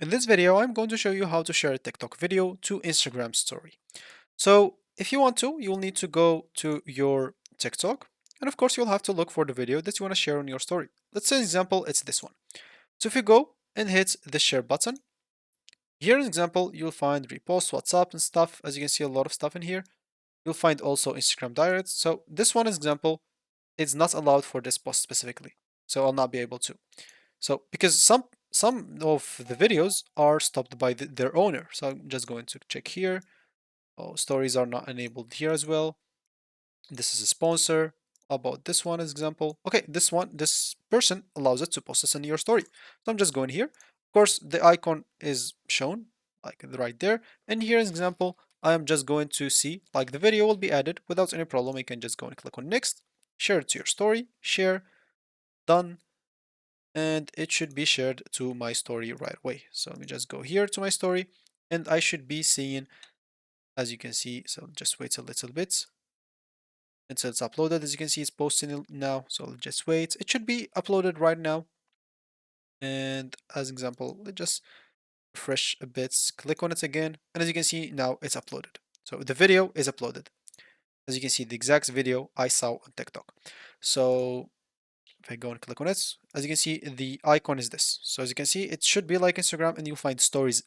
In this video, I'm going to show you how to share a TikTok video to Instagram story. So if you want to, you'll need to go to your TikTok, and of course, you'll have to look for the video that you want to share on your story. Let's say, example, it's this one. So if you go and hit the share button, here in example, you'll find repost, WhatsApp, and stuff. As you can see, a lot of stuff in here. You'll find also Instagram Direct. So this one is example, it's not allowed for this post specifically. So I'll not be able to. So because some of the videos are stopped by their owner. So I'm just going to check here. Oh, stories are not enabled here as well. This is a sponsor. About this one as example. Okay, this person allows it to post this in your story. So I'm just going here. Of course, the icon is shown like right there. And here as example, I am just going to see like the video will be added without any problem. You can just go and click on next, share it to your story, share, done, and it should be shared to my story right away. So let me just go here to my story and I should be seeing, as you can see, so just wait a little bit until it's uploaded. As you can see, it's posting now, so just wait. It should be uploaded right now. And as example, let's just refresh a bit, click on it again, and as you can see, now it's uploaded. So the video is uploaded. As you can see, the exact video I saw on TikTok. So if I go and click on it, as you can see, the icon is this. So as you can see, it should be like Instagram and you'll find stories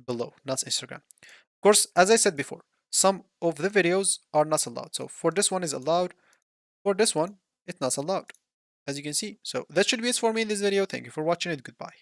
below, not Instagram. Of course, as I said before, some of the videos are not allowed. So for this one is allowed, for this one, it's not allowed, as you can see. So that should be it for me in this video. Thank you for watching it. Goodbye.